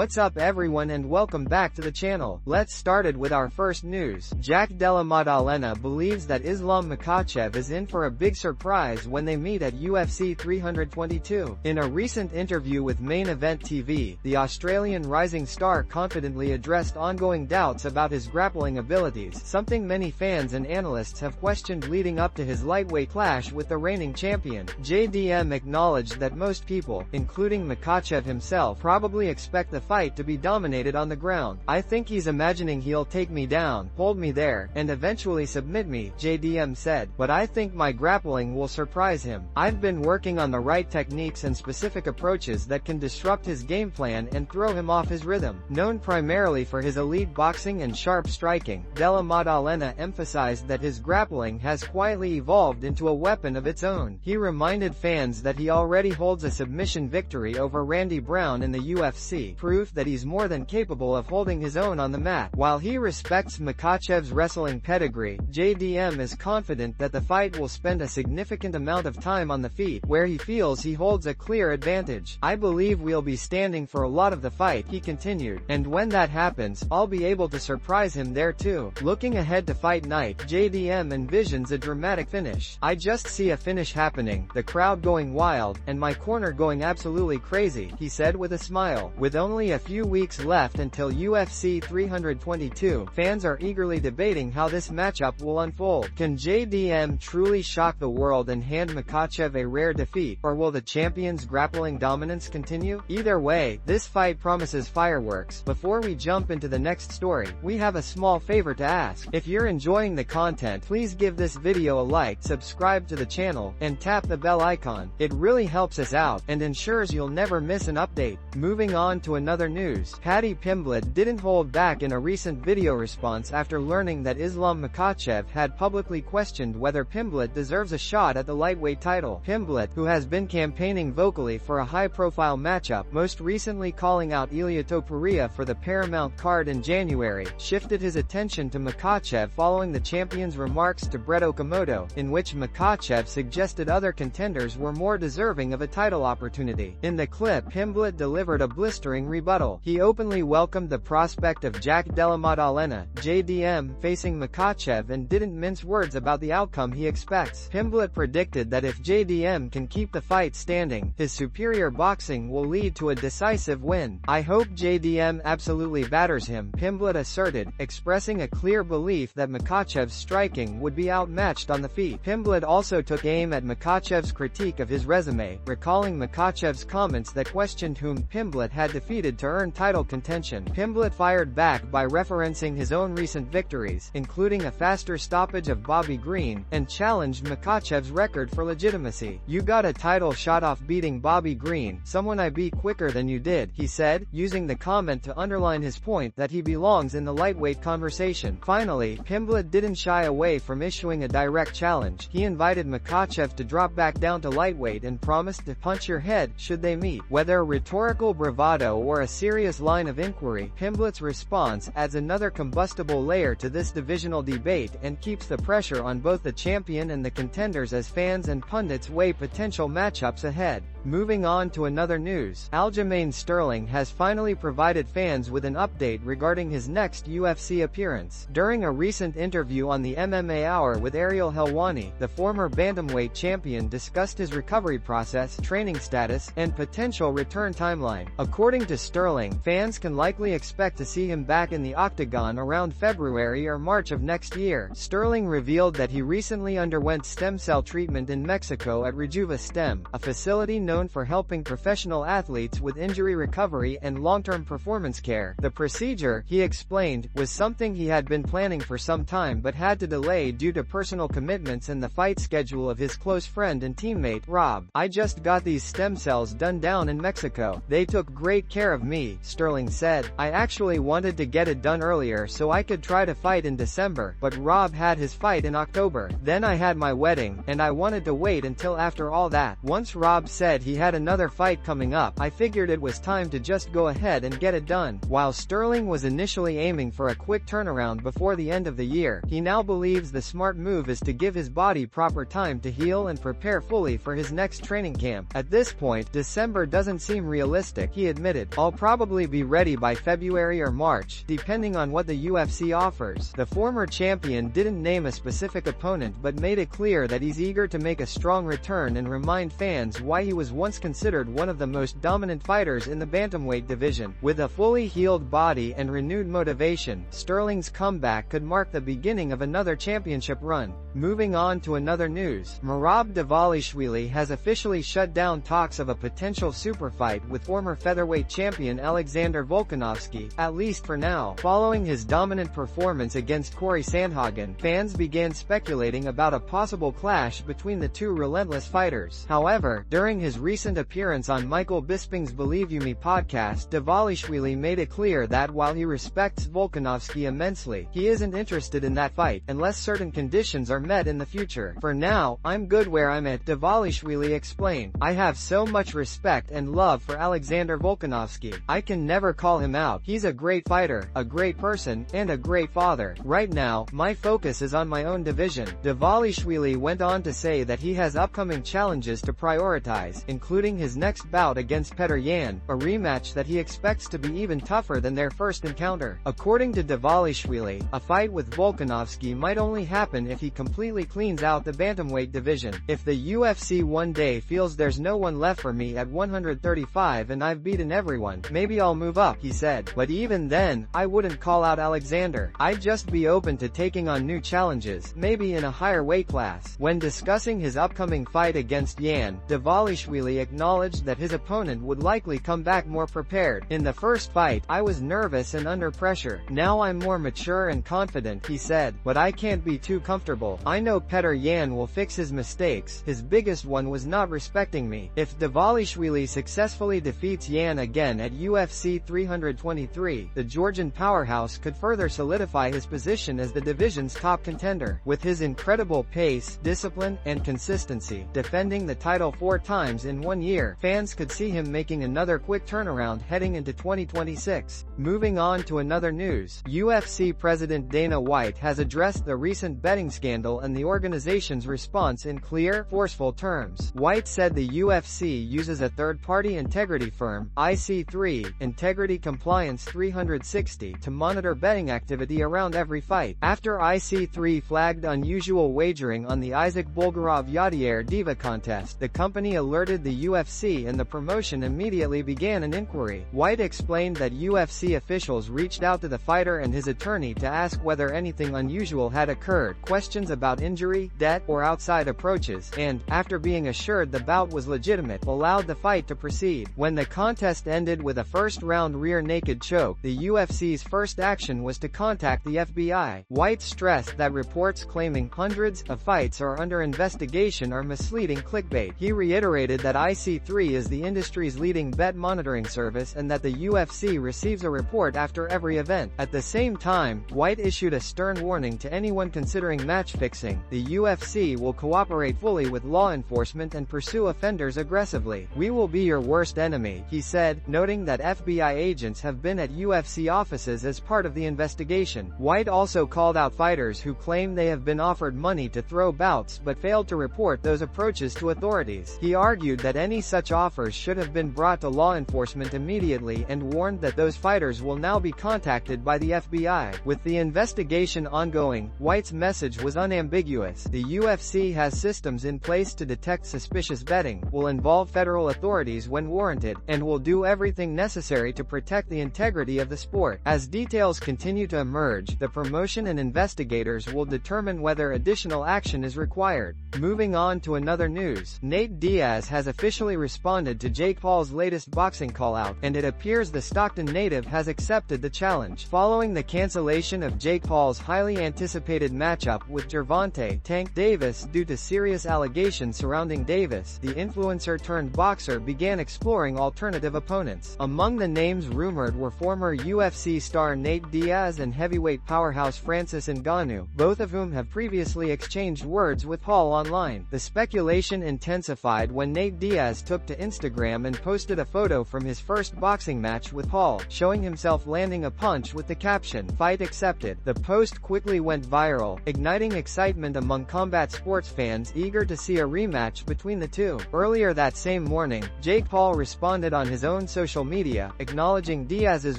What's up everyone and welcome back to the channel. Let's start it with our first news. Jack Della Maddalena believes that Islam Makhachev is in for a big surprise when they meet at UFC 322. In a recent interview with Main Event TV, the Australian rising star confidently addressed ongoing doubts about his grappling abilities, something many fans and analysts have questioned leading up to his lightweight clash with the reigning champion. JDM acknowledged that most people, including Makhachev himself, probably expect the fight to be dominated on the ground. I think he's imagining he'll take me down, hold me there, and eventually submit me, JDM said, but I think my grappling will surprise him. I've been working on the right techniques and specific approaches that can disrupt his game plan and throw him off his rhythm. Known primarily for his elite boxing and sharp striking, Della Maddalena emphasized that his grappling has quietly evolved into a weapon of its own. He reminded fans that he already holds a submission victory over Randy Brown in the UFC, proof that he's more than capable of holding his own on the mat. While he respects Makhachev's wrestling pedigree, JDM is confident that the fight will spend a significant amount of time on the feet, where he feels he holds a clear advantage. I believe we'll be standing for a lot of the fight, he continued, and when that happens, I'll be able to surprise him there too. Looking ahead to fight night, JDM envisions a dramatic finish. I just see a finish happening, the crowd going wild, and my corner going absolutely crazy, he said with a smile. With only a few weeks left until UFC 322, fans are eagerly debating how this matchup will unfold. Can JDM truly shock the world and hand Makhachev a rare defeat, or will the champion's grappling dominance continue? Either way, this fight promises fireworks. Before we jump into the next story, we have a small favor to ask. If you're enjoying the content, please give this video a like, subscribe to the channel, and tap the bell icon. It really helps us out, and ensures you'll never miss an update. Moving on to another news, Paddy Pimblett didn't hold back in a recent video response after learning that Islam Makhachev had publicly questioned whether Pimblett deserves a shot at the lightweight title. Pimblett, who has been campaigning vocally for a high-profile matchup, most recently calling out Ilia Topuria for the Paramount card in January, shifted his attention to Makhachev following the champion's remarks to Brett Okamoto, in which Makhachev suggested other contenders were more deserving of a title opportunity. In the clip, Pimblett delivered a blistering rebuttal. He openly welcomed the prospect of Jack Della Maddalena, JDM, facing Makhachev and didn't mince words about the outcome he expects. Pimblett predicted that if JDM can keep the fight standing, his superior boxing will lead to a decisive win. I hope JDM absolutely batters him, Pimblett asserted, expressing a clear belief that Makhachev's striking would be outmatched on the feet. Pimblett also took aim at Makhachev's critique of his resume, recalling Makhachev's comments that questioned whom Pimblett had defeated to earn title contention. Pimblett fired back by referencing his own recent victories, including a faster stoppage of Bobby Green, and challenged Makhachev's record for legitimacy. You got a title shot off beating Bobby Green, someone I beat quicker than you did, he said, using the comment to underline his point that he belongs in the lightweight conversation. Finally, Pimblett didn't shy away from issuing a direct challenge. He invited Makhachev to drop back down to lightweight and promised to punch your head should they meet. Whether rhetorical bravado or a serious line of inquiry, Pimblett's response adds another combustible layer to this divisional debate and keeps the pressure on both the champion and the contenders as fans and pundits weigh potential matchups ahead. Moving on to another news, Aljamain Sterling has finally provided fans with an update regarding his next UFC appearance. During a recent interview on the MMA Hour with Ariel Helwani, the former bantamweight champion discussed his recovery process, training status, and potential return timeline. According to Sterling, fans can likely expect to see him back in the Octagon around February or March of next year. Sterling revealed that he recently underwent stem cell treatment in Mexico at Rejuva Stem, a facility known for helping professional athletes with injury recovery and long-term performance care. The procedure, he explained, was something he had been planning for some time but had to delay due to personal commitments and the fight schedule of his close friend and teammate, Rob. I just got these stem cells done down in Mexico. They took great care of me, Sterling said. I actually wanted to get it done earlier so I could try to fight in December, but Rob had his fight in October. Then I had my wedding, and I wanted to wait until after all that. Once Rob said that he had another fight coming up, I figured it was time to just go ahead and get it done. While Sterling was initially aiming for a quick turnaround before the end of the year, he now believes the smart move is to give his body proper time to heal and prepare fully for his next training camp. At this point, December doesn't seem realistic, he admitted. I'll probably be ready by February or March, depending on what the UFC offers. The former champion didn't name a specific opponent but made it clear that he's eager to make a strong return and remind fans why he was once considered one of the most dominant fighters in the bantamweight division. With a fully healed body and renewed motivation, Sterling's comeback could mark the beginning of another championship run. Moving on to another news, Merab Dvalishvili has officially shut down talks of a potential super fight with former featherweight champion Alexander Volkanovski, at least for now. Following his dominant performance against Corey Sandhagen, fans began speculating about a possible clash between the two relentless fighters. However, during his recent appearance on Michael Bisping's Believe You Me podcast, Dvalishvili made it clear that while he respects Volkanovski immensely, he isn't interested in that fight, unless certain conditions are met in the future. For now, I'm good where I'm at, Dvalishvili explained. I have so much respect and love for Alexander Volkanovski. I can never call him out. He's a great fighter, a great person, and a great father. Right now, my focus is on my own division. Dvalishvili went on to say that he has upcoming challenges to prioritize, including his next bout against Petr Yan, a rematch that he expects to be even tougher than their first encounter. According to Dvalishvili, a fight with Volkanovski might only happen if he completely cleans out the bantamweight division. If the UFC one day feels there's no one left for me at 135 and I've beaten everyone, maybe I'll move up, he said. But even then, I wouldn't call out Alexander. I'd just be open to taking on new challenges, maybe in a higher weight class. When discussing his upcoming fight against Yan, Dvalishvili acknowledged that his opponent would likely come back more prepared. In the first fight, I was nervous and under pressure. Now I'm more mature and confident, he said. But I can't be too comfortable. I know Petr Yan will fix his mistakes. His biggest one was not respecting me. If Dvalishvili successfully defeats Yan again at UFC 323, the Georgian powerhouse could further solidify his position as the division's top contender. With his incredible pace, discipline, and consistency, defending the title 4 times in 1 year, fans could see him making another quick turnaround heading into 2026. Moving on to another news, UFC President Dana White has addressed the recent betting scandal and the organization's response in clear, forceful terms. White said the UFC uses a third-party integrity firm, IC3, Integrity Compliance 360, to monitor betting activity around every fight. After IC3 flagged unusual wagering on the Isaac Bulgarov-Yadier Diva contest, the company alerted the UFC and the promotion immediately began an inquiry. White explained that UFC officials reached out to the fighter and his attorney to ask whether anything unusual had occurred, questions about injury, debt, or outside approaches, and, after being assured the bout was legitimate, allowed the fight to proceed. When the contest ended with a first-round rear-naked choke, the UFC's first action was to contact the FBI. White stressed that reports claiming hundreds of fights are under investigation are misleading clickbait. He reiterated that IC3 is the industry's leading bet monitoring service and that the UFC receives a report after every event. At the same time, White issued a stern warning to anyone considering match fixing. The UFC will cooperate fully with law enforcement and pursue offenders aggressively. We will be your worst enemy, he said, noting that FBI agents have been at UFC offices as part of the investigation. White also called out fighters who claim they have been offered money to throw bouts but failed to report those approaches to authorities. He argued that any such offers should have been brought to law enforcement immediately and warned that those fighters will now be contacted by the FBI. With the investigation ongoing, White's message was unambiguous. The UFC has systems in place to detect suspicious betting, will involve federal authorities when warranted, and will do everything necessary to protect the integrity of the sport. As details continue to emerge, the promotion and investigators will determine whether additional action is required. Moving on to another news, Nate Diaz has officially responded to Jake Paul's latest boxing call-out, and it appears the Stockton native has accepted the challenge. Following the cancellation of Jake Paul's highly anticipated matchup with Gervonta "Tank" Davis due to serious allegations surrounding Davis, the influencer-turned-boxer began exploring alternative opponents. Among the names rumored were former UFC star Nate Diaz and heavyweight powerhouse Francis Ngannou, both of whom have previously exchanged words with Paul online. The speculation intensified when Nate Nate Diaz took to Instagram and posted a photo from his first boxing match with Paul, showing himself landing a punch with the caption, "Fight accepted." The post quickly went viral, igniting excitement among combat sports fans eager to see a rematch between the two. Earlier that same morning, Jake Paul responded on his own social media, acknowledging Diaz's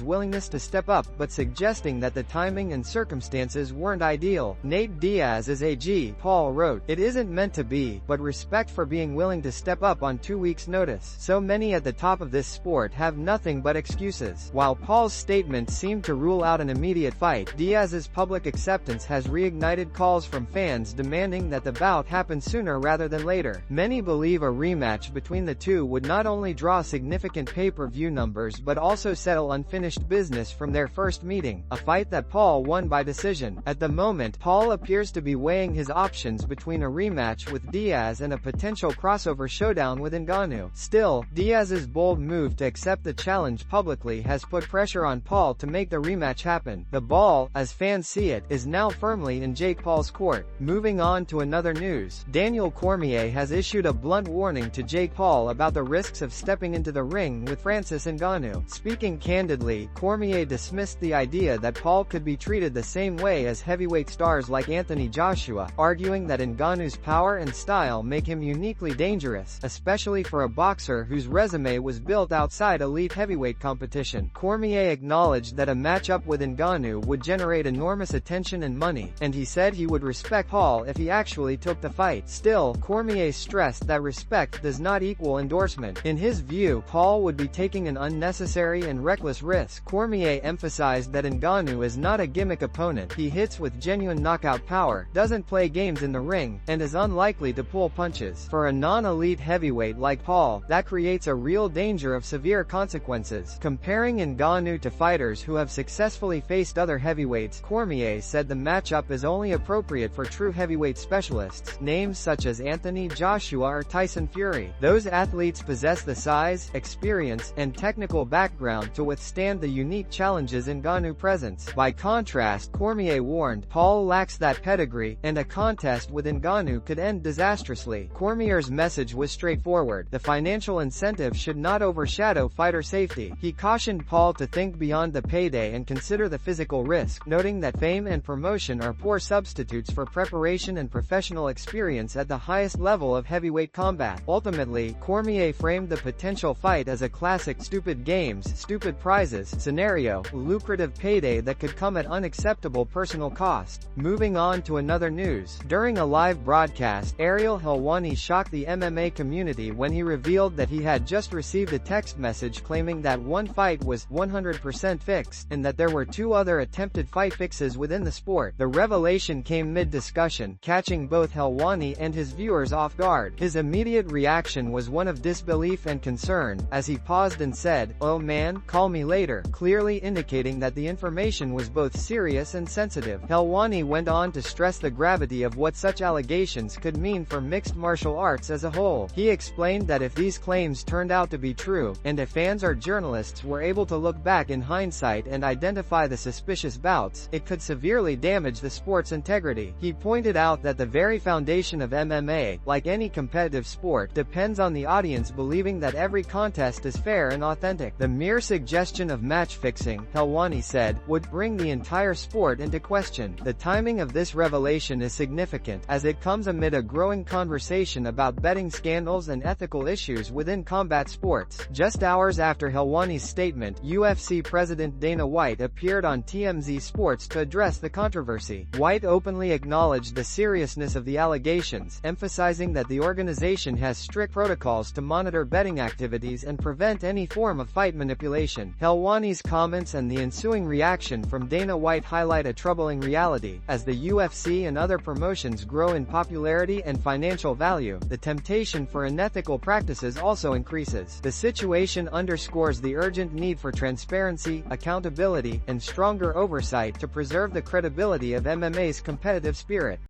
willingness to step up but suggesting that the timing and circumstances weren't ideal. "Nate Diaz is AG," Paul wrote. "It isn't meant to be, but respect for being willing to step up on 2 weeks' notice. So many at the top of this sport have nothing but excuses." While Paul's statement seemed to rule out an immediate fight, Diaz's public acceptance has reignited calls from fans demanding that the bout happen sooner rather than later. Many believe a rematch between the two would not only draw significant pay-per-view numbers but also settle unfinished business from their first meeting, a fight that Paul won by decision. At the moment, Paul appears to be weighing his options between a rematch with Diaz and a potential crossover showdown with Ngannou. Still, Diaz's bold move to accept the challenge publicly has put pressure on Paul to make the rematch happen. The ball, as fans see it, is now firmly in Jake Paul's court. Moving on to another news, Daniel Cormier has issued a blunt warning to Jake Paul about the risks of stepping into the ring with Francis Ngannou. Speaking candidly, Cormier dismissed the idea that Paul could be treated the same way as heavyweight stars like Anthony Joshua, arguing that Ngannou's power and style make him uniquely dangerous, especially for a boxer whose resume was built outside elite heavyweight competition. Cormier acknowledged that a matchup with Ngannou would generate enormous attention and money, and he said he would respect Paul if he actually took the fight. Still, Cormier stressed that respect does not equal endorsement. In his view, Paul would be taking an unnecessary and reckless risk. Cormier emphasized that Ngannou is not a gimmick opponent. He hits with genuine knockout power, doesn't play games in the ring, and is unlikely to pull punches. For a non-elite heavyweight like Paul, that creates a real danger of severe consequences. Comparing Ngannou to fighters who have successfully faced other heavyweights, Cormier said the matchup is only appropriate for true heavyweight specialists, names such as Anthony Joshua or Tyson Fury. Those athletes possess the size, experience, and technical background to withstand the unique challenges Ngannou presents. By contrast, Cormier warned, Paul lacks that pedigree, and a contest with Ngannou could end disastrously. Cormier's message was straightforward: the financial incentive should not overshadow fighter safety. He cautioned Paul to think beyond the payday and consider the physical risk, noting that fame and promotion are poor substitutes for preparation and professional experience at the highest level of heavyweight combat. Ultimately, Cormier framed the potential fight as a classic stupid games, stupid prizes scenario, lucrative payday that could come at unacceptable personal cost. Moving on to another news, during a live broadcast, Ariel Helwani shocked the MMA community when he revealed that he had just received a text message claiming that one fight was 100% fixed, and that there were 2 other attempted fight fixes within the sport. The revelation came mid-discussion, catching both Helwani and his viewers off guard. His immediate reaction was one of disbelief and concern, as he paused and said, "Oh man, call me later," clearly indicating that the information was both serious and sensitive. Helwani went on to stress the gravity of what such allegations could mean for mixed martial arts as a whole. He explained that if these claims turned out to be true, and if fans or journalists were able to look back in hindsight and identify the suspicious bouts, it could severely damage the sport's integrity. He pointed out that the very foundation of MMA, like any competitive sport, depends on the audience believing that every contest is fair and authentic. The mere suggestion of match fixing, Helwani said, would bring the entire sport into question. The timing of this revelation is significant, as it comes amid a growing conversation about betting scandals and ethical issues within combat sports. Just hours after Helwani's statement, UFC President Dana White appeared on TMZ Sports to address the controversy. White openly acknowledged the seriousness of the allegations, emphasizing that the organization has strict protocols to monitor betting activities and prevent any form of fight manipulation. Helwani's comments and the ensuing reaction from Dana White highlight a troubling reality. As the UFC and other promotions grow in popularity and financial value, the temptation for unethical practices also increases. The situation underscores the urgent need for transparency, accountability, and stronger oversight to preserve the credibility of MMA's competitive spirit.